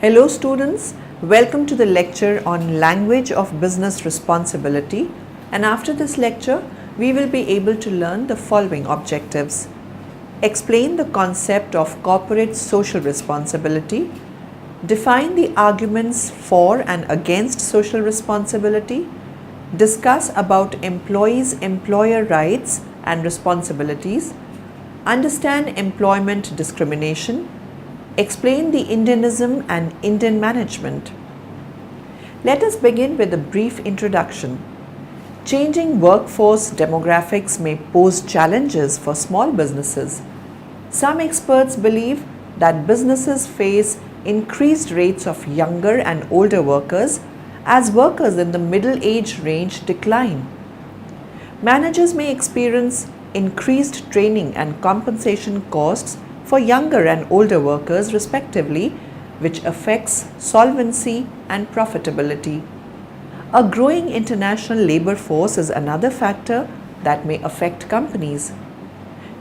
Hello students, welcome to the lecture on language of business responsibility, and after this lecture we will be able to learn the following objectives. Explain the concept of corporate social responsibility, define the arguments for and against social responsibility, discuss about employees' employer rights and responsibilities, understand employment discrimination, explain the Indianism and Indian management. Let us begin with a brief introduction. Changing workforce demographics may pose challenges for small businesses. Some experts believe that businesses face increased rates of younger and older workers as workers in the middle age range decline. Managers may experience increased training and compensation costs for younger and older workers respectively, which affects solvency and profitability. A growing international labor force is another factor that may affect companies.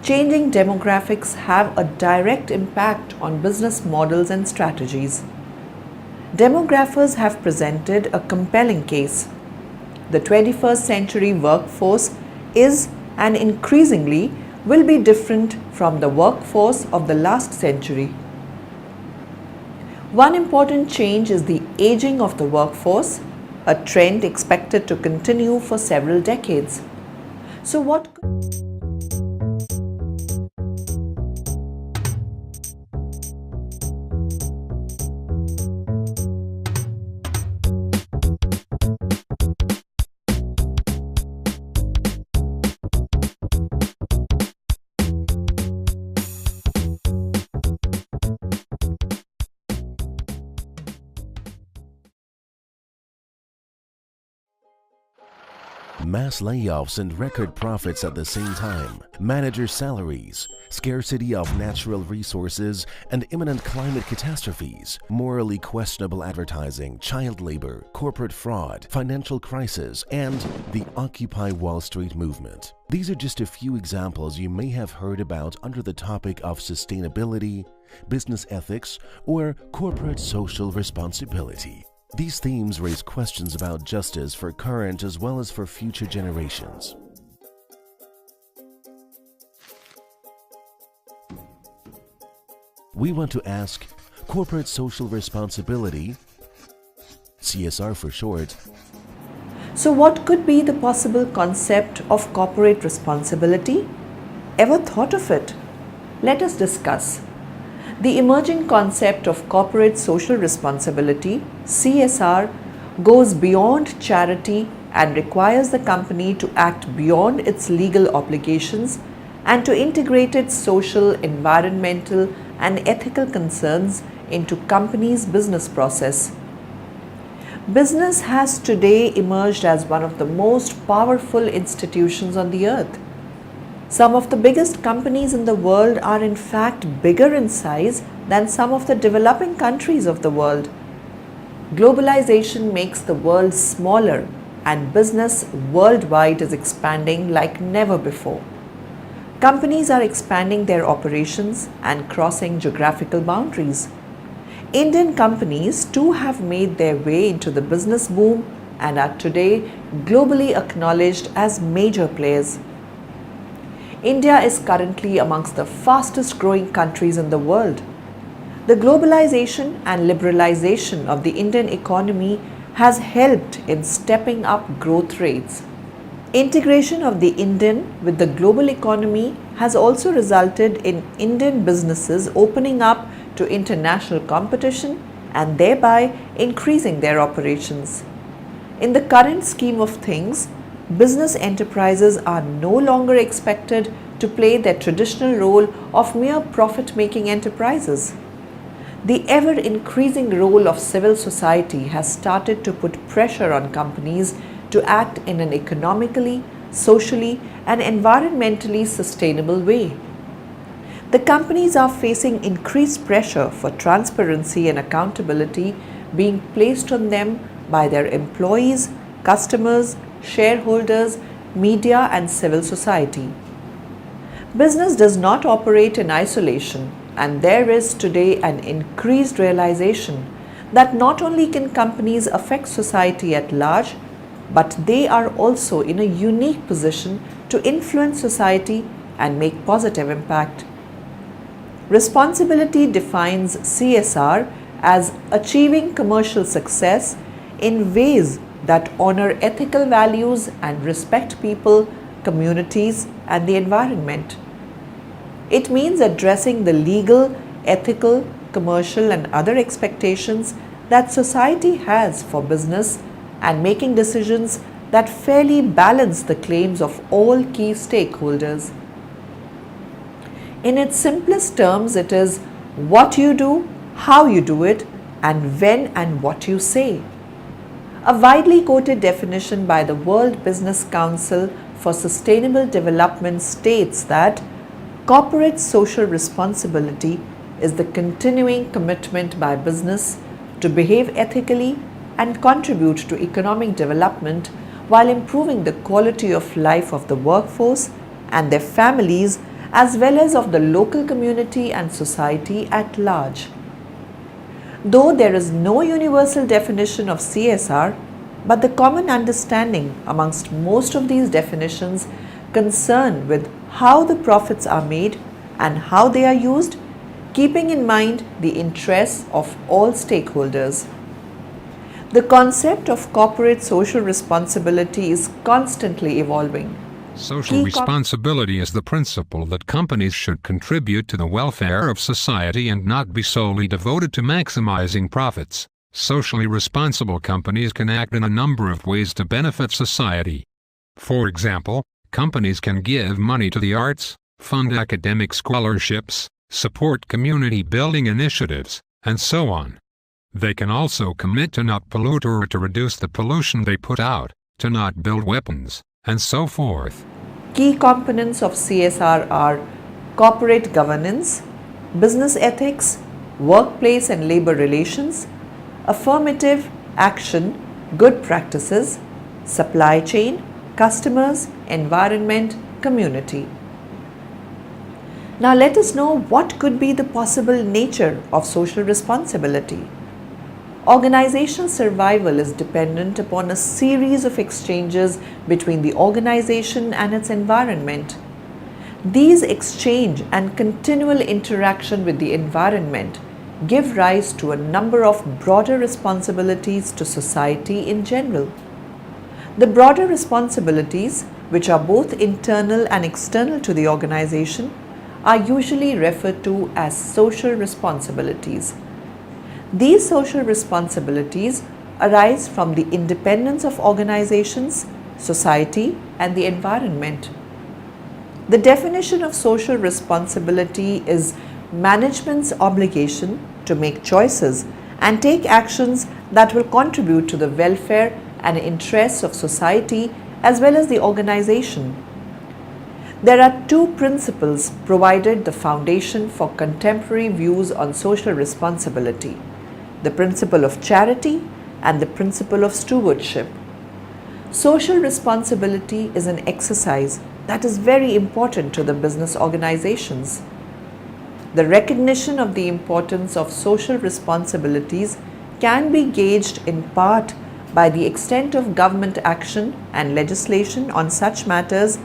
Changing demographics have a direct impact on business models and strategies. Demographers have presented a compelling case. The 21st century workforce is and increasingly will be different from the workforce of the last century. One important change is the aging of the workforce, a trend expected to continue for several decades. So what Mass layoffs and record profits at the same time, manager salaries, scarcity of natural resources, and imminent climate catastrophes, morally questionable advertising, child labor, corporate fraud, financial crisis, and the Occupy Wall Street movement. These are just a few examples you may have heard about under the topic of sustainability, business ethics, or corporate social responsibility. These themes raise questions about justice for current as well as for future generations. We want to ask, corporate social responsibility, CSR for short. So what could be the possible concept of corporate responsibility? Ever thought of it? Let us discuss. The emerging concept of corporate social responsibility, CSR, goes beyond charity and requires the company to act beyond its legal obligations and to integrate its social, environmental, and ethical concerns into company's business process. Business has today emerged as one of the most powerful institutions on the earth. Some of the biggest companies in the world are in fact bigger in size than some of the developing countries of the world. Globalization makes the world smaller and business worldwide is expanding like never before. Companies are expanding their operations and crossing geographical boundaries. Indian companies too have made their way into the business boom and are today globally acknowledged as major players. India is currently amongst the fastest growing countries in the world. The globalization and liberalization of the Indian economy has helped in stepping up growth rates. Integration of the Indian with the global economy has also resulted in Indian businesses opening up to international competition and thereby increasing their operations. In the current scheme of things, business enterprises are no longer expected to play their traditional role of mere profit-making enterprises. The ever-increasing role of civil society has started to put pressure on companies to act in an economically, socially, and environmentally sustainable way. The companies are facing increased pressure for transparency and accountability being placed on them by their employees, customers, shareholders, media, and civil society. Business does not operate in isolation, and there is today an increased realization that not only can companies affect society at large, but they are also in a unique position to influence society and make positive impact. Responsibility defines CSR as achieving commercial success in ways that honor ethical values and respect people, communities, and the environment. It means addressing the legal, ethical, commercial, and other expectations that society has for business and making decisions that fairly balance the claims of all key stakeholders. In its simplest terms, it is what you do, how you do it, and when and what you say. A widely quoted definition by the World Business Council for Sustainable Development states that corporate social responsibility is the continuing commitment by business to behave ethically and contribute to economic development while improving the quality of life of the workforce and their families, as well as of the local community and society at large. Though there is no universal definition of CSR, but the common understanding amongst most of these definitions concern with how the profits are made and how they are used, keeping in mind the interests of all stakeholders. The concept of corporate social responsibility is constantly evolving. Social responsibility is the principle that companies should contribute to the welfare of society and not be solely devoted to maximizing profits. Socially responsible companies can act in a number of ways to benefit society. For example, companies can give money to the arts, fund academic scholarships, support community building initiatives, and so on. They can also commit to not pollute or to reduce the pollution they put out, to not build weapons, and so forth. Key components of CSR are corporate governance, business ethics, workplace and labor relations, affirmative action, good practices, supply chain, customers, environment, community. Now let us know what could be the possible nature of social responsibility. Organizational survival is dependent upon a series of exchanges between the organization and its environment. These exchange and continual interaction with the environment give rise to a number of broader responsibilities to society in general. The broader responsibilities, which are both internal and external to the organization, are usually referred to as social responsibilities. These social responsibilities arise from the independence of organizations, society, and the environment. The definition of social responsibility is management's obligation to make choices and take actions that will contribute to the welfare and interests of society as well as the organization. There are two principles provided the foundation for contemporary views on social responsibility: the principle of charity and the principle of stewardship. Social responsibility is an exercise that is very important to the business organizations. The recognition of the importance of social responsibilities can be gauged in part by the extent of government action and legislation on such matters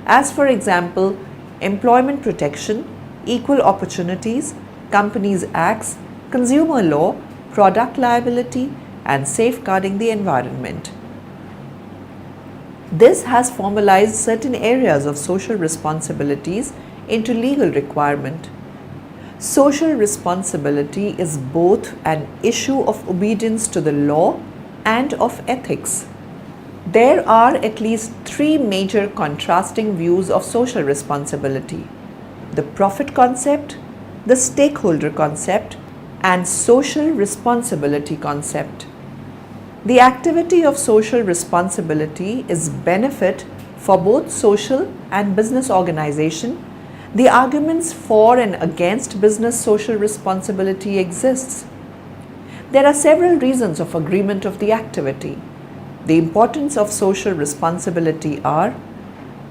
as, for example, employment protection, equal opportunities, companies acts, consumer law, product liability, and safeguarding the environment. This has formalized certain areas of social responsibilities into legal requirement. Social responsibility is both an issue of obedience to the law and of ethics. There are at least three major contrasting views of social responsibility: the profit concept, the stakeholder concept, and social responsibility concept. The activity of social responsibility is benefit for both social and business organization. The arguments for and against business social responsibility exists. There are several reasons of agreement of the activity. The importance of social responsibility are: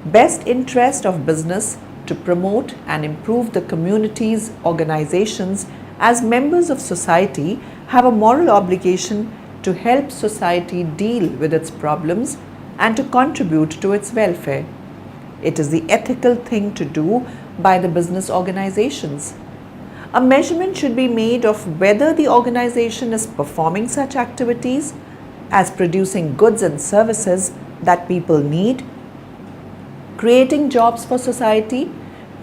best interest of business to promote and improve the communities, organizations as members of society have a moral obligation to help society deal with its problems and to contribute to its welfare. It is the ethical thing to do by the business organizations. A measurement should be made of whether the organization is performing such activities as producing goods and services that people need, creating jobs for society,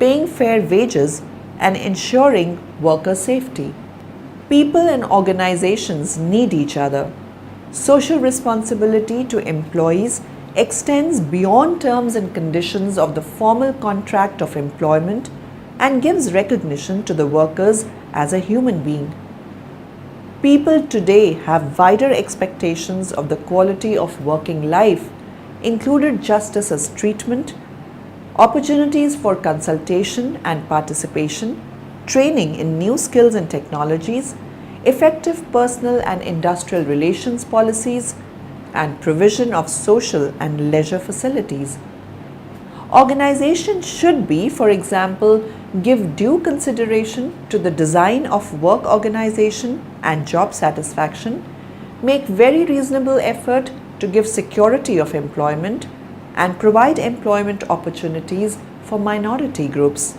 paying fair wages, and ensuring worker safety. People and organizations need each other. Social responsibility to employees extends beyond terms and conditions of the formal contract of employment and gives recognition to the workers as a human being. People today have wider expectations of the quality of working life, included justice as treatment, opportunities for consultation and participation, training in new skills and technologies, effective personal and industrial relations policies, and provision of social and leisure facilities. Organizations should be, for example, give due consideration to the design of work organization and job satisfaction, make very reasonable effort to give security of employment, and provide employment opportunities for minority groups.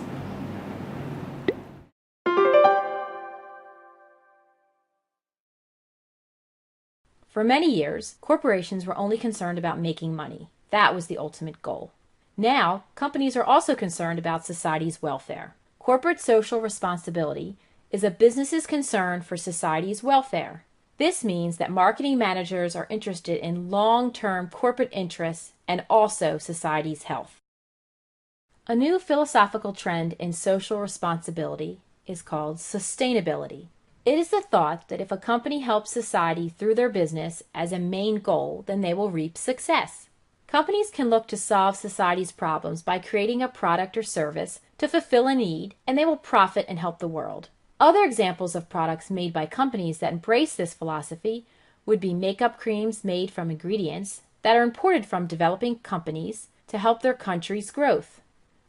For many years, corporations were only concerned about making money. That was the ultimate goal. Now, companies are also concerned about society's welfare. Corporate social responsibility is a business's concern for society's welfare. This means that marketing managers are interested in long-term corporate interests and also society's health. A new philosophical trend in social responsibility is called sustainability. It is the thought that if a company helps society through their business as a main goal, then they will reap success. Companies can look to solve society's problems by creating a product or service to fulfill a need, and they will profit and help the world. Other examples of products made by companies that embrace this philosophy would be makeup creams made from ingredients that are imported from developing companies to help their country's growth.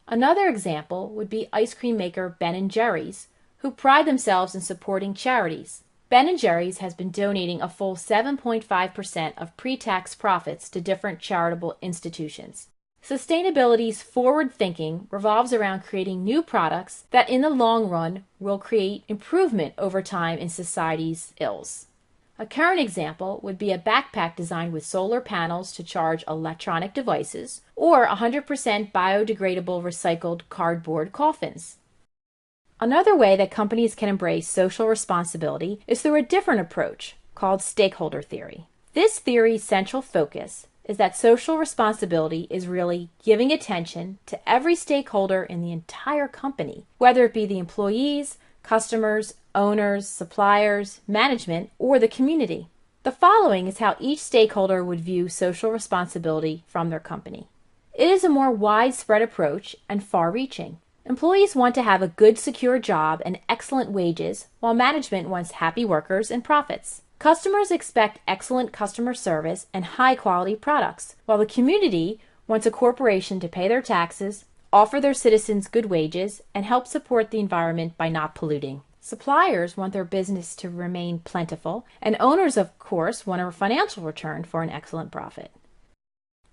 Another example would be ice cream maker Ben & Jerry's, who pride themselves in supporting charities. Ben & Jerry's has been donating a full 7.5% of pre-tax profits to different charitable institutions. Sustainability's forward thinking revolves around creating new products that in the long run will create improvement over time in society's ills. A current example would be a backpack designed with solar panels to charge electronic devices, or 100% biodegradable recycled cardboard coffins. Another way that companies can embrace social responsibility is through a different approach called stakeholder theory. This theory's central focus is that social responsibility is really giving attention to every stakeholder in the entire company, whether it be the employees, customers, owners, suppliers, management, or the community. The following is how each stakeholder would view social responsibility from their company. It is a more widespread approach and far-reaching. Employees want to have a good, secure job and excellent wages, while management wants happy workers and profits. Customers expect excellent customer service and high-quality products, while the community wants a corporation to pay their taxes, offer their citizens good wages, and help support the environment by not polluting. Suppliers want their business to remain plentiful, and owners, of course, want a financial return for an excellent profit.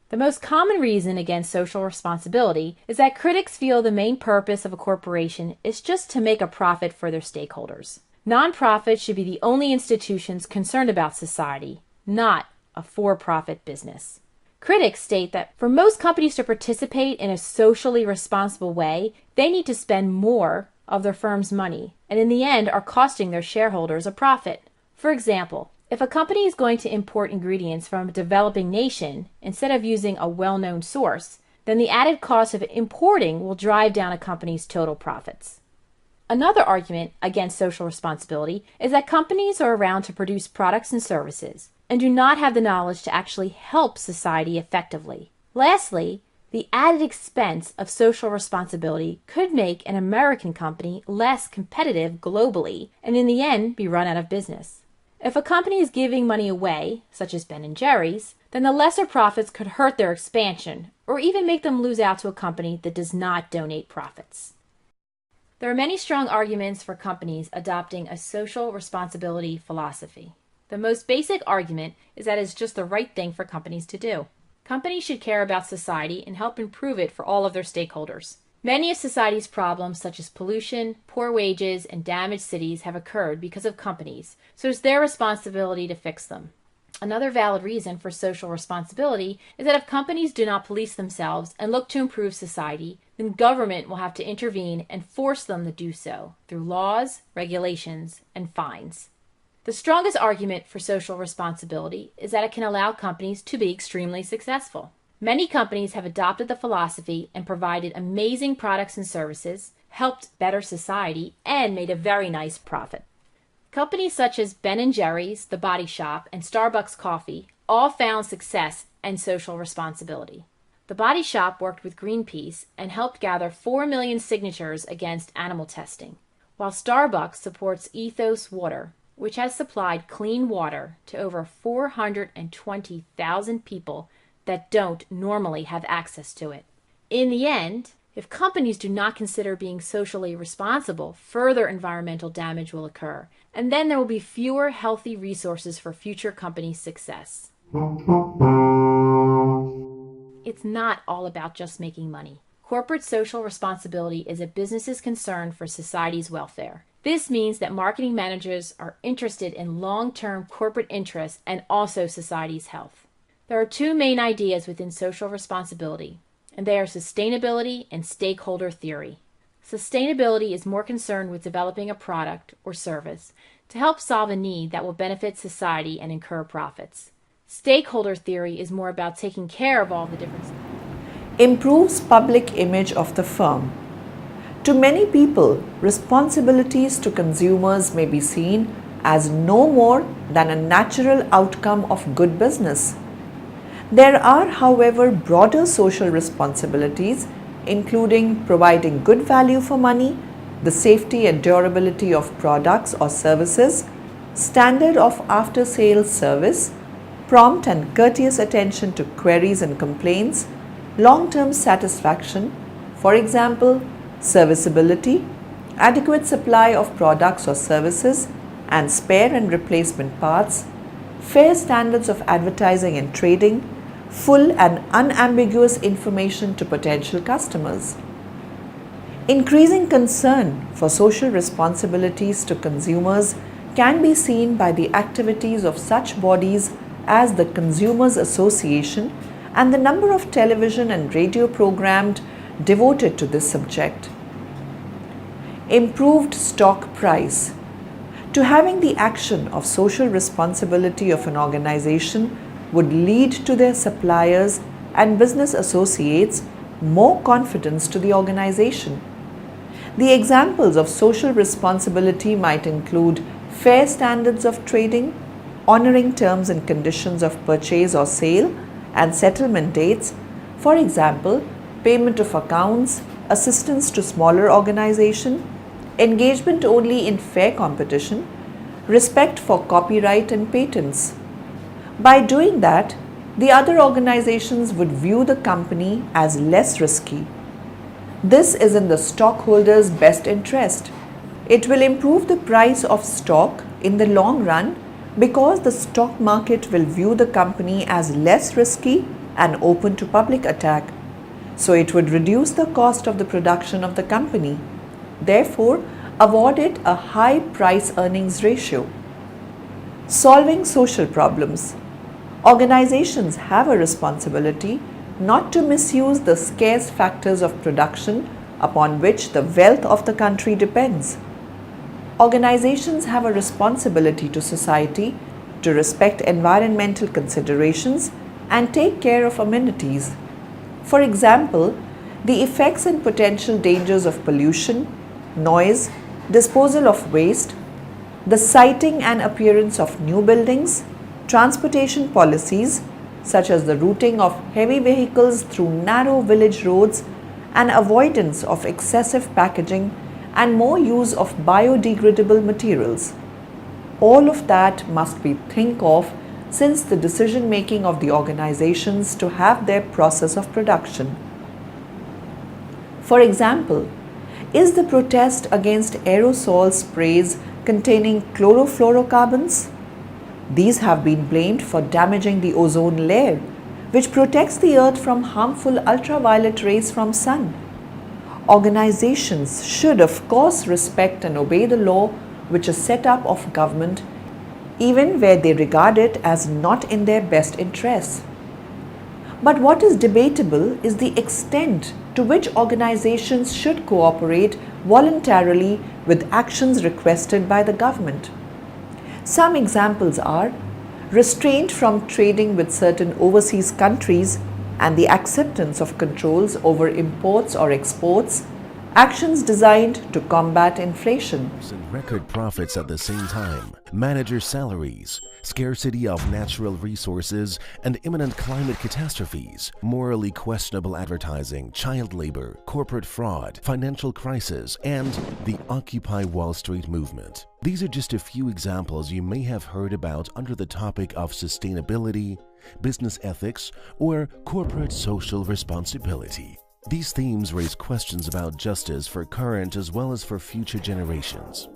The most common reason against social responsibility is that critics feel the main purpose of a corporation is just to make a profit for their stakeholders. Nonprofits should be the only institutions concerned about society, not a for-profit business. Critics state that for most companies to participate in a socially responsible way, they need to spend more of their firm's money, and in the end are costing their shareholders a profit. For example, if a company is going to import ingredients from a developing nation instead of using a well-known source, then the added cost of importing will drive down a company's total profits. Another argument against social responsibility is that companies are around to produce products and services and do not have the knowledge to actually help society effectively. Lastly, the added expense of social responsibility could make an American company less competitive globally and in the end be run out of business. If a company is giving money away, such as Ben & Jerry's, then the lesser profits could hurt their expansion or even make them lose out to a company that does not donate profits. There are many strong arguments for companies adopting a social responsibility philosophy. The most basic argument is that it's just the right thing for companies to do. Companies should care about society and help improve it for all of their stakeholders. Many of society's problems, such as pollution, poor wages, and damaged cities, have occurred because of companies, so it's their responsibility to fix them. Another valid reason for social responsibility is that if companies do not police themselves and look to improve society, then government will have to intervene and force them to do so through laws, regulations, and fines. The strongest argument for social responsibility is that it can allow companies to be extremely successful. Many companies have adopted the philosophy and provided amazing products and services, helped better society, and made a very nice profit. Companies such as Ben & Jerry's, The Body Shop, and Starbucks Coffee all found success and social responsibility. The Body Shop worked with Greenpeace and helped gather 4 million signatures against animal testing, while Starbucks supports Ethos Water, which has supplied clean water to over 420,000 people that don't normally have access to it. In the end, if companies do not consider being socially responsible, further environmental damage will occur, and then there will be fewer healthy resources for future company success. It's not all about just making money. Corporate social responsibility is a business's concern for society's welfare. This means that marketing managers are interested in long-term corporate interests and also society's health. There are two main ideas within social responsibility, and they are sustainability and stakeholder theory. Sustainability is more concerned with developing a product or service to help solve a need that will benefit society and incur profits. Stakeholder theory is more about taking care of all the different. Improves public image of the firm. To many people, responsibilities to consumers may be seen as no more than a natural outcome of good business. There are, however, broader social responsibilities, including providing good value for money, the safety and durability of products or services, standard of after-sales service, prompt and courteous attention to queries and complaints, long-term satisfaction, for example, serviceability, adequate supply of products or services, and spare and replacement parts, fair standards of advertising and trading, full and unambiguous information to potential customers. Increasing concern for social responsibilities to consumers can be seen by the activities of such bodies as the Consumers Association and the number of television and radio programs devoted to this subject. Improved stock price. To having the action of social responsibility of an organization would lead to their suppliers and business associates more confidence to the organization. The examples of social responsibility might include fair standards of trading, honoring terms and conditions of purchase or sale, and settlement dates, for example, payment of accounts, assistance to smaller organization, engagement only in fair competition, respect for copyright and patents. By doing that, the other organizations would view the company as less risky. This is in the stockholders' best interest. It will improve the price of stock in the long run because the stock market will view the company as less risky and open to public attack. So it would reduce the cost of the production of the company, therefore award it a high price-earnings ratio. Solving social problems. Organizations have a responsibility not to misuse the scarce factors of production upon which the wealth of the country depends. Organizations have a responsibility to society to respect environmental considerations and take care of amenities. For example, the effects and potential dangers of pollution, noise, disposal of waste, the siting and appearance of new buildings, transportation policies such as the routing of heavy vehicles through narrow village roads and avoidance of excessive packaging and more use of biodegradable materials. All of that must be think of since the decision making of the organizations to have their process of production. For example, Is the protest against aerosol sprays containing chlorofluorocarbons? These have been blamed for damaging the ozone layer, which protects the earth from harmful ultraviolet rays from sun. Organizations should of course respect and obey the law which is set up of government, even where they regard it as not in their best interests. But what is debatable is the extent to which organizations should cooperate voluntarily with actions requested by the government. Some examples are restraint from trading with certain overseas countries and the acceptance of controls over imports or exports, actions designed to combat inflation. And record profits at the same time, manager salaries, scarcity of natural resources, and imminent climate catastrophes, morally questionable advertising, child labor, corporate fraud, financial crisis, and the Occupy Wall Street movement. These are just a few examples you may have heard about under the topic of sustainability, business ethics, or corporate social responsibility. These themes raise questions about justice for current as well as for future generations.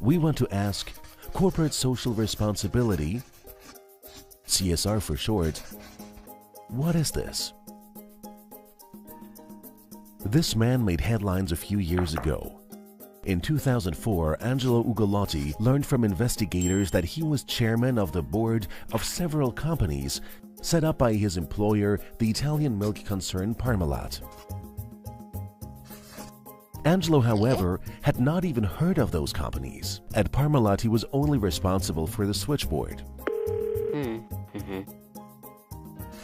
We want to ask, corporate social responsibility, CSR for short, what is this? This man made headlines a few years ago. In 2004, Angelo Ugolotti learned from investigators that he was chairman of the board of several companies set up by his employer, the Italian milk concern Parmalat. Angelo, however, had not even heard of those companies. At Parmalat, he was only responsible for the switchboard.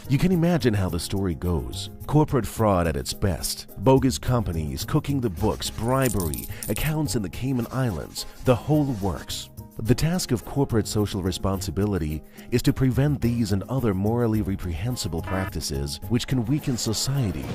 You can imagine how the story goes. Corporate fraud at its best, bogus companies, cooking the books, bribery, accounts in the Cayman Islands, the whole works. The task of corporate social responsibility is to prevent these and other morally reprehensible practices which can weaken society,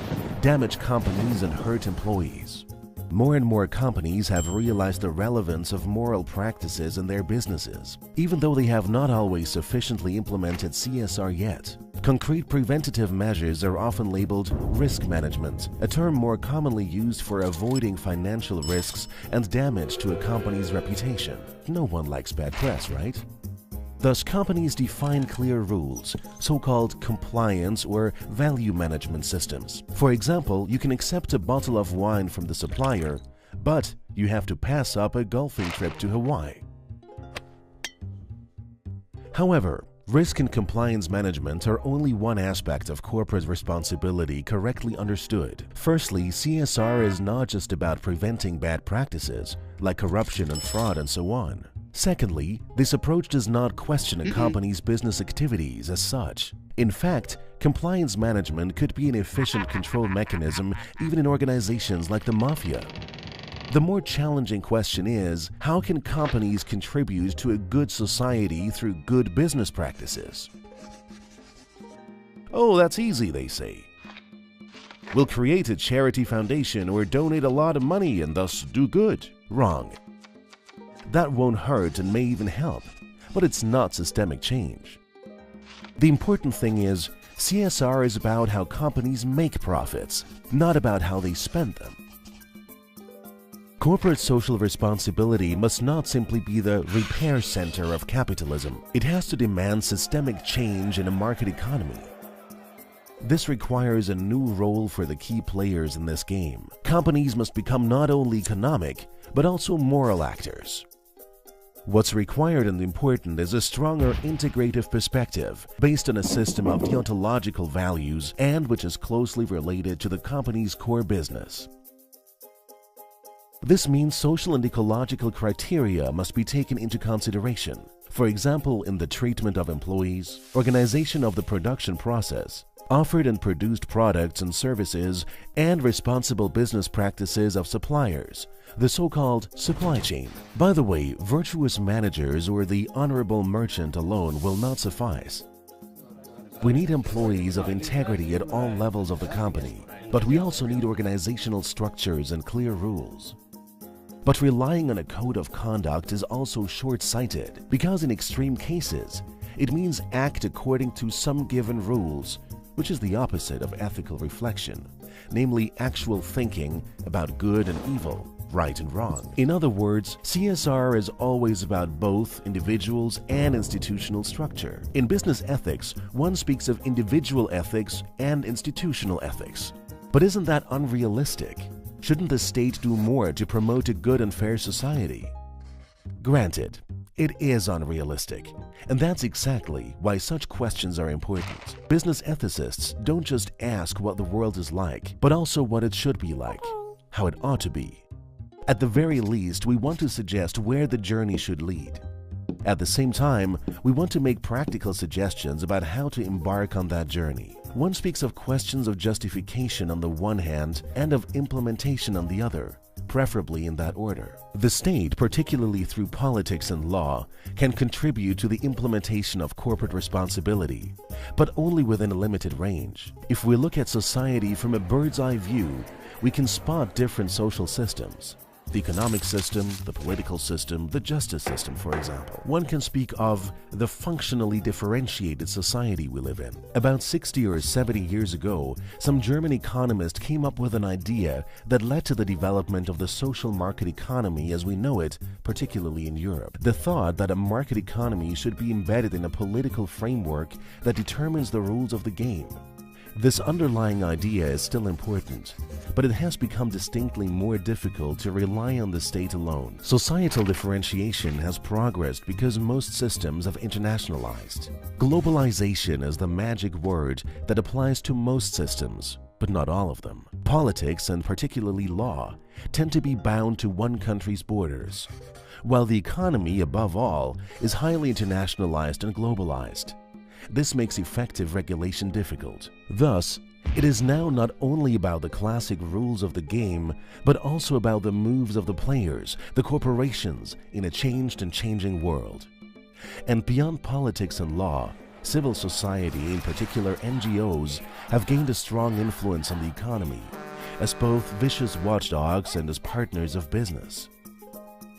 damage companies, and hurt employees. More and more companies have realized the relevance of moral practices in their businesses, even though they have not always sufficiently implemented CSR yet. Concrete preventative measures are often labeled risk management, a term more commonly used for avoiding financial risks and damage to a company's reputation. No one likes bad press, right? Thus, companies define clear rules, so-called compliance or value management systems. For example, you can accept a bottle of wine from the supplier, but you have to pass up a golfing trip to Hawaii. However, risk and compliance management are only one aspect of corporate responsibility correctly understood. Firstly, CSR is not just about preventing bad practices, like corruption and fraud and so on. Secondly, this approach does not question a company's business activities as such. In fact, compliance management could be an efficient control mechanism even in organizations like the mafia. The more challenging question is, how can companies contribute to a good society through good business practices? Oh, that's easy, they say. We'll create a charity foundation or donate a lot of money and thus do good. Wrong. That won't hurt and may even help, but it's not systemic change. The important thing is, CSR is about how companies make profits, not about how they spend them. Corporate social responsibility must not simply be the repair center of capitalism. It has to demand systemic change in a market economy. This requires a new role for the key players in this game. Companies must become not only economic, but also moral actors. What's required and important is a stronger integrative perspective based on a system of deontological values and which is closely related to the company's core business. This means social and ecological criteria must be taken into consideration, for example in the treatment of employees, organization of the production process, offered and produced products and services, and responsible business practices of suppliers, the so-called supply chain. By the way, virtuous managers or the honorable merchant alone will not suffice. We need employees of integrity at all levels of the company, but we also need organizational structures and clear rules. But relying on a code of conduct is also short-sighted, because in extreme cases, it means act according to some given rules, which is the opposite of ethical reflection, namely actual thinking about good and evil, right and wrong. In other words, CSR is always about both individuals and institutional structure. In business ethics, one speaks of individual ethics and institutional ethics. But isn't that unrealistic? Shouldn't the state do more to promote a good and fair society? Granted, it is unrealistic, and that's exactly why such questions are important. Business ethicists don't just ask what the world is like, but also what it should be like, how it ought to be. At the very least, we want to suggest where the journey should lead. At the same time, we want to make practical suggestions about how to embark on that journey. One speaks of questions of justification on the one hand and of implementation on the other, preferably in that order. The state, particularly through politics and law, can contribute to the implementation of corporate responsibility, but only within a limited range. If we look at society from a bird's eye view, we can spot different social systems. The economic system, the political system, the justice system, for example. One can speak of the functionally differentiated society we live in. About 60 or 70 years ago, some German economist came up with an idea that led to the development of the social market economy as we know it, particularly in Europe. The thought that a market economy should be embedded in a political framework that determines the rules of the game. This underlying idea is still important, but it has become distinctly more difficult to rely on the state alone. Societal differentiation has progressed because most systems have internationalized. Globalization is the magic word that applies to most systems, but not all of them. Politics, and particularly law, tend to be bound to one country's borders, while the economy, above all, is highly internationalized and globalized. This makes effective regulation difficult. Thus, it is now not only about the classic rules of the game, but also about the moves of the players, the corporations, in a changed and changing world. And beyond politics and law, civil society, in particular NGOs, have gained a strong influence on the economy, as both vicious watchdogs and as partners of business.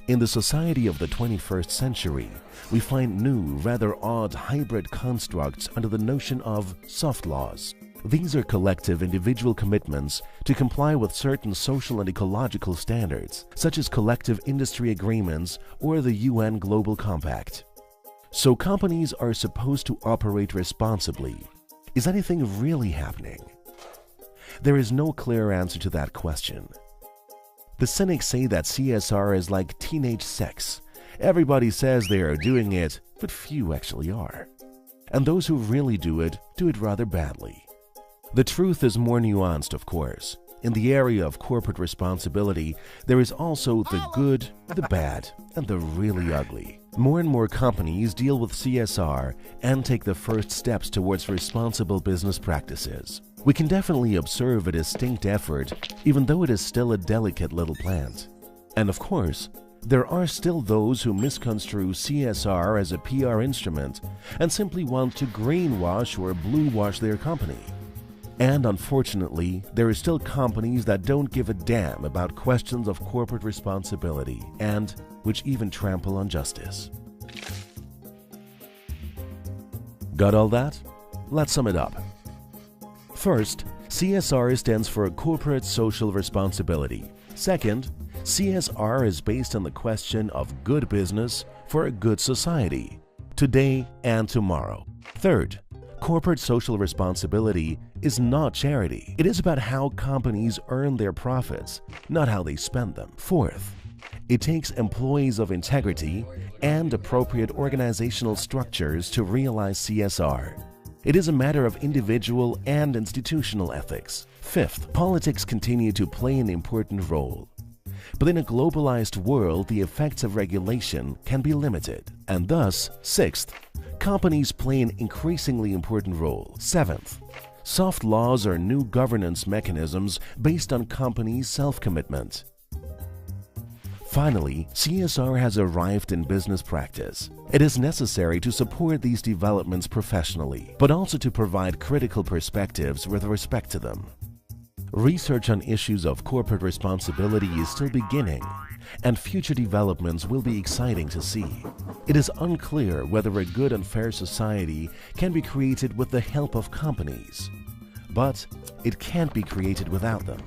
In the society of the 21st century, we find new, rather odd hybrid constructs under the notion of soft laws. These are collective individual commitments to comply with certain social and ecological standards, such as collective industry agreements or the UN Global Compact. So companies are supposed to operate responsibly. Is anything really happening? There is no clear answer to that question. The cynics say that CSR is like teenage sex. Everybody says they are doing it, but few actually are. And those who really do it rather badly. The truth is more nuanced, of course. In the area of corporate responsibility, there is also the good, the bad, and the really ugly. More and more companies deal with CSR and take the first steps towards responsible business practices. We can definitely observe a distinct effort, even though it is still a delicate little plant. And of course, there are still those who misconstrue CSR as a PR instrument and simply want to greenwash or bluewash their company. And unfortunately, there are still companies that don't give a damn about questions of corporate responsibility and which even trample on justice. Got all that? Let's sum it up. First, CSR stands for Corporate Social Responsibility. Second, CSR is based on the question of good business for a good society, today and tomorrow. Third, corporate social responsibility is not charity. It is about how companies earn their profits, not how they spend them. Fourth, it takes employees of integrity and appropriate organizational structures to realize CSR. It is a matter of individual and institutional ethics. Fifth, politics continue to play an important role. But in a globalized world, the effects of regulation can be limited. And thus, sixth, companies play an increasingly important role. Seventh, soft laws are new governance mechanisms based on companies' self-commitment. Finally, CSR has arrived in business practice. It is necessary to support these developments professionally, but also to provide critical perspectives with respect to them. Research on issues of corporate responsibility is still beginning, and future developments will be exciting to see. It is unclear whether a good and fair society can be created with the help of companies, but it can't be created without them.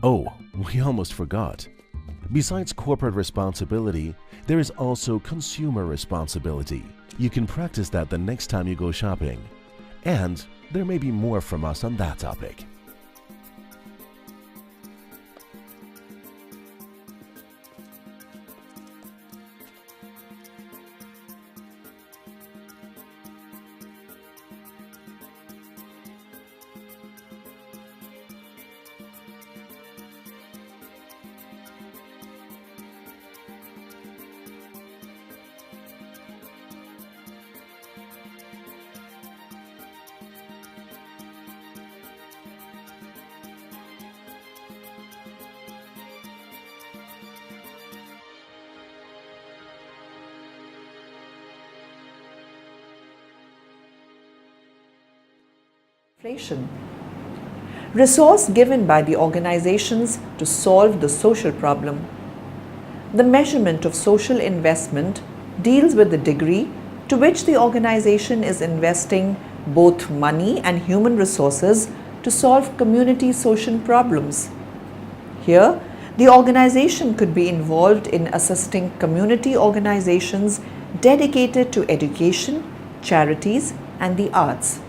Oh, we almost forgot. Besides corporate responsibility, there is also consumer responsibility. You can practice that the next time you go shopping. And there may be more from us on that topic. Resource given by the organizations to solve the social problem. The measurement of social investment deals with the degree to which the organization is investing both money and human resources to solve community social problems. Here, the organization could be involved in assisting community organizations dedicated to education, charities, and the arts.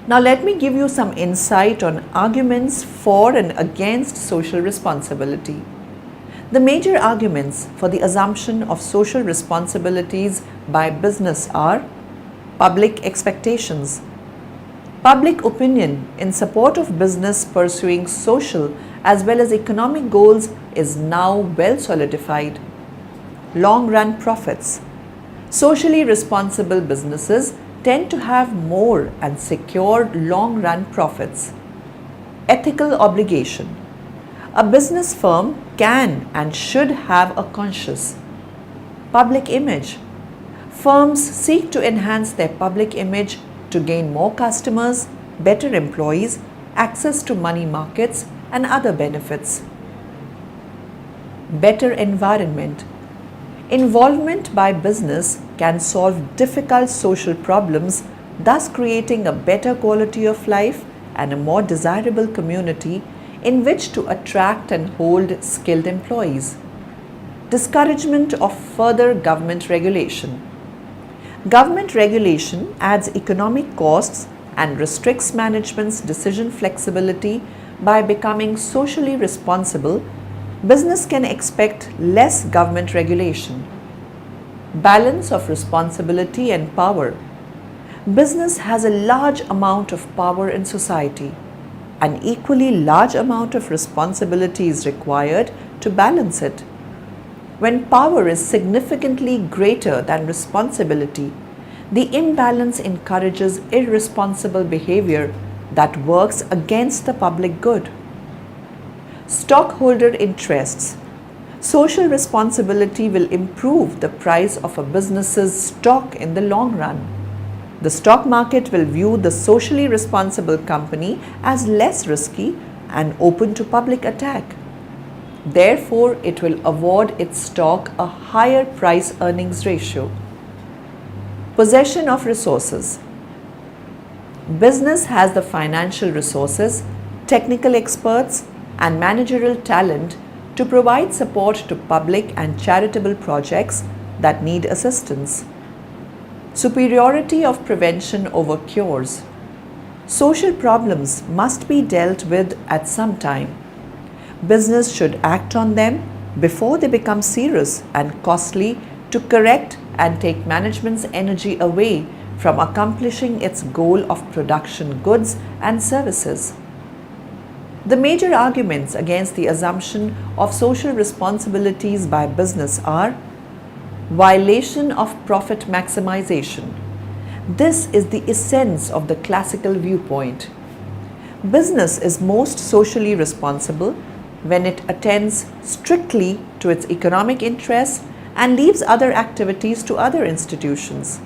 Now let me give you some insight on arguments for and against social responsibility. The major arguments for the assumption of social responsibilities by business are public expectations. Public opinion in support of business pursuing social as well as economic goals is now well solidified. Long-run profits. Socially responsible businesses tend to have more and secure long-run profits. Ethical obligation. A business firm can and should have a conscious. Public image. Firms seek to enhance their public image to gain more customers, better employees, access to money markets, and other benefits. Better environment. Involvement by business can solve difficult social problems, thus creating a better quality of life and a more desirable community in which to attract and hold skilled employees. Discouragement of further government regulation. Government regulation adds economic costs and restricts management's decision flexibility. By becoming socially responsible, business can expect less government regulation. Balance of responsibility and power. Business has a large amount of power in society. An equally large amount of responsibility is required to balance it. When power is significantly greater than responsibility, the imbalance encourages irresponsible behavior that works against the public good. Stockholder interests. Social responsibility will improve the price of a business's stock in the long run. The stock market will view the socially responsible company as less risky and open to public attack. Therefore, it will award its stock a higher price-earnings ratio. Possession of resources. Business has the financial resources, technical experts, and managerial talent to provide support to public and charitable projects that need assistance. Superiority of prevention over cures. Social problems must be dealt with at some time. Business should act on them before they become serious and costly to correct and take management's energy away from accomplishing its goal of production goods and services. The major arguments against the assumption of social responsibilities by business are violation of profit maximization. This is the essence of the classical viewpoint. Business is most socially responsible when it attends strictly to its economic interests and leaves other activities to other institutions.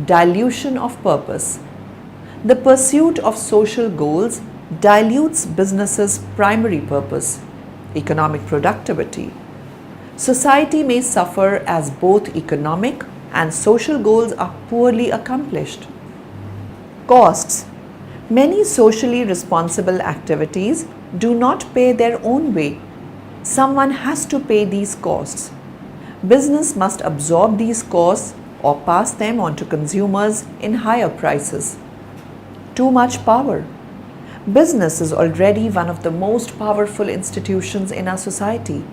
Dilution of purpose. The pursuit of social goals dilutes business's primary purpose, economic productivity. Society may suffer as both economic and social goals are poorly accomplished. Costs. Many socially responsible activities do not pay their own way. Someone has to pay these costs. Business must absorb these costs or pass them on to consumers in higher prices. Too much power. Business is already one of the most powerful institutions in our society.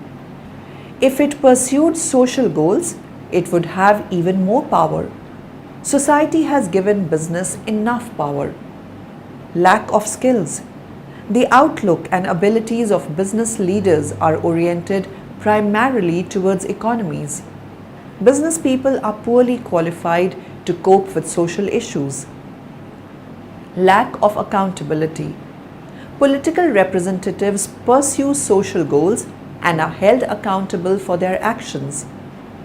If it pursued social goals, it would have even more power. Society has given business enough power. Lack of skills. The outlook and abilities of business leaders are oriented primarily towards economies. Business people are poorly qualified to cope with social issues. Lack of accountability. Political representatives pursue social goals and are held accountable for their actions.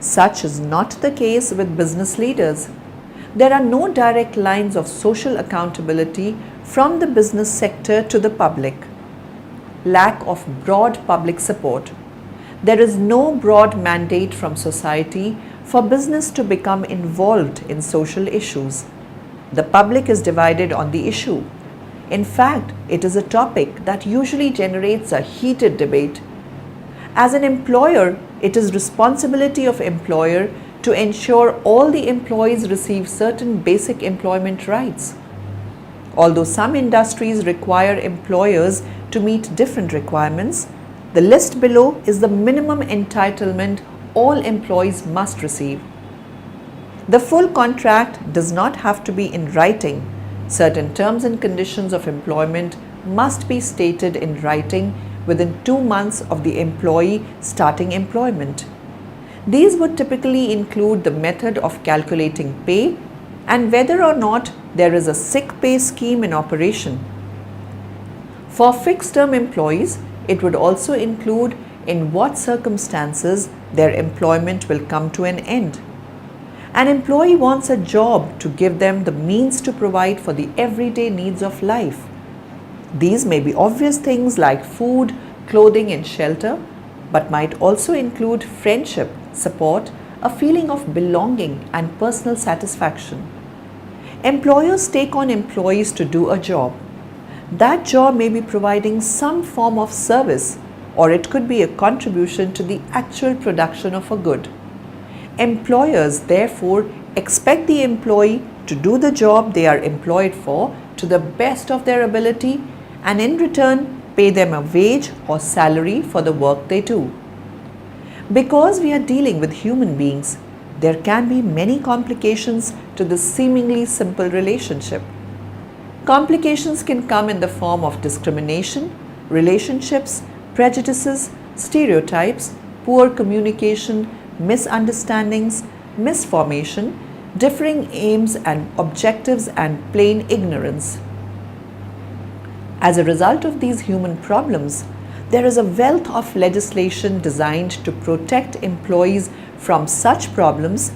Such is not the case with business leaders. There are no direct lines of social accountability from the business sector to the public. Lack of broad public support. There is no broad mandate from society for business to become involved in social issues. The public is divided on the issue. In fact, it is a topic that usually generates a heated debate. As an employer, it is responsibility of employer to ensure all the employees receive certain basic employment rights. Although some industries require employers to meet different requirements, the list below is the minimum entitlement all employees must receive. The full contract does not have to be in writing. Certain terms and conditions of employment must be stated in writing within 2 months of the employee starting employment. These would typically include the method of calculating pay and whether or not there is a sick pay scheme in operation. For fixed-term employees, it would also include in what circumstances their employment will come to an end. An employee wants a job to give them the means to provide for the everyday needs of life. These may be obvious things like food, clothing, and shelter, but might also include friendship, support, a feeling of belonging, and personal satisfaction. Employers take on employees to do a job. That job may be providing some form of service, or it could be a contribution to the actual production of a good. Employers therefore expect the employee to do the job they are employed for to the best of their ability and in return pay them a wage or salary for the work they do. Because we are dealing with human beings, there can be many complications to this seemingly simple relationship. Complications can come in the form of discrimination, relationships, prejudices, stereotypes, poor communication, misunderstandings, misformation, differing aims and objectives, and plain ignorance. As a result of these human problems, there is a wealth of legislation designed to protect employees from such problems,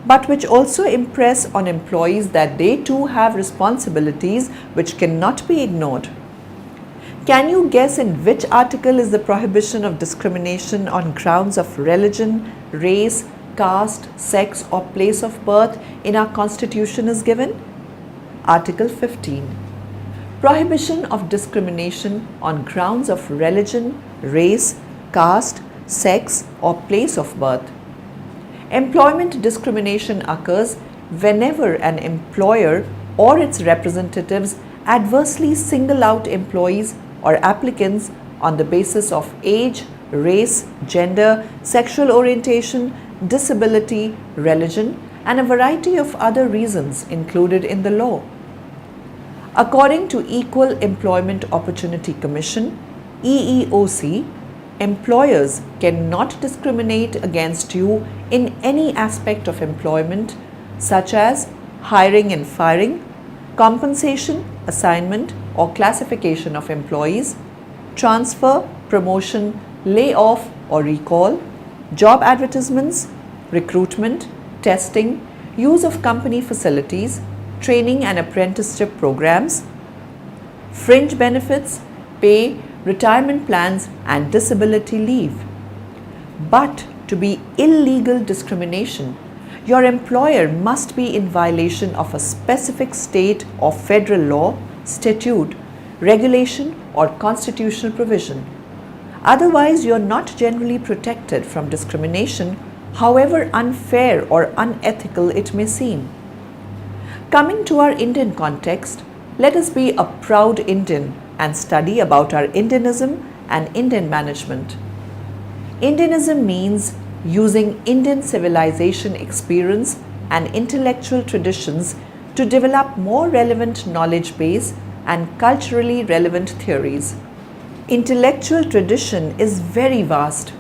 but which also impress on employees that they too have responsibilities which cannot be ignored. Can you guess in which article is the prohibition of discrimination on grounds of religion, race, caste, sex, or place of birth in our Constitution is given? Article 15. Prohibition of discrimination on grounds of religion, race, caste, sex, or place of birth. Employment discrimination occurs whenever an employer or its representatives adversely single out employees or applicants on the basis of age, race, gender, sexual orientation, disability, religion, and a variety of other reasons included in the law. According to Equal Employment Opportunity Commission, EEOC, employers cannot discriminate against you in any aspect of employment, such as hiring and firing, compensation, assignment, or classification of employees, transfer, promotion, layoff or recall, job advertisements, recruitment, testing, use of company facilities, training and apprenticeship programs, fringe benefits, pay, retirement plans and disability leave. But to be illegal discrimination, your employer must be in violation of a specific state or federal law, statute, regulation or constitutional provision. Otherwise, you are not generally protected from discrimination, however unfair or unethical it may seem. Coming to our Indian context, let us be a proud Indian and study about our Indianism and Indian management. Indianism means using Indian civilization experience and intellectual traditions to develop more relevant knowledge base and culturally relevant theories. Intellectual tradition is very vast.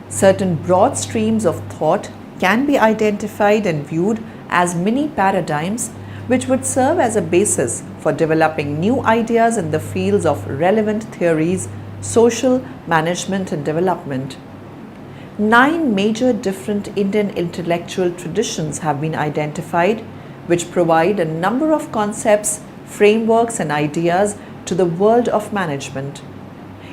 Certain broad streams of thought can be identified and viewed as mini paradigms which would serve as a basis for developing new ideas in the fields of relevant theories, social, management and development. 9 major different Indian intellectual traditions have been identified which provide a number of concepts, frameworks and ideas to the world of management.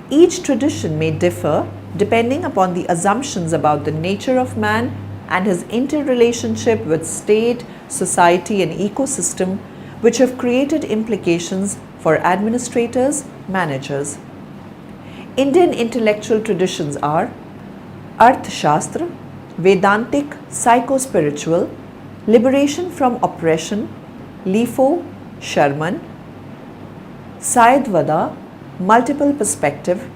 Each tradition may differ depending upon the assumptions about the nature of man and his interrelationship with state, society and ecosystem which have created implications for administrators, managers. Indian intellectual traditions are Arthashastra, Vedantic Psycho-Spiritual, Liberation from Oppression, Lifo, Sharman, Sayadwada, Multiple Perspective,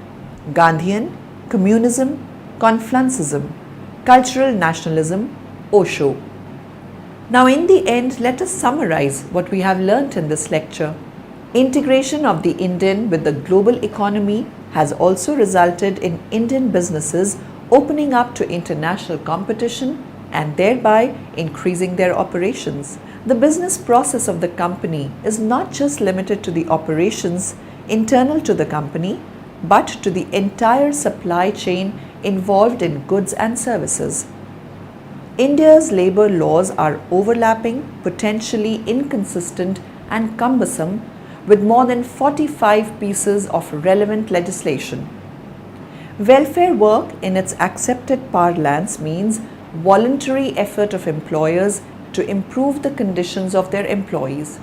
Gandhian, Communism, Confluencism, Cultural Nationalism, Osho. Now in the end, let us summarize what we have learnt in this lecture. Integration of the Indian with the global economy has also resulted in Indian businesses opening up to international competition and thereby increasing their operations. The business process of the company is not just limited to the operations internal to the company, but to the entire supply chain involved in goods and services. India's labor laws are overlapping, potentially inconsistent and cumbersome, with more than 45 pieces of relevant legislation. Welfare work in its accepted parlance means voluntary effort of employers to improve the conditions of their employees.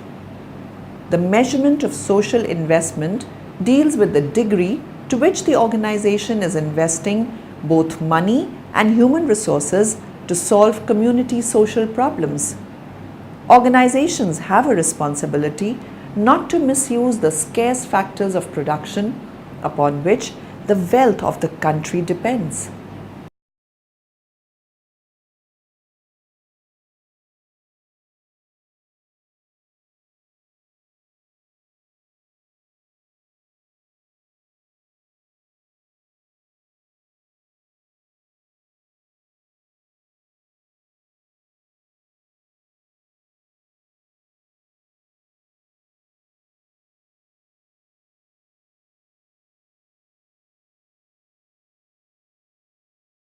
The measurement of social investment deals with the degree to which the organization is investing both money and human resources to solve community social problems. Organizations have a responsibility not to misuse the scarce factors of production upon which the wealth of the country depends.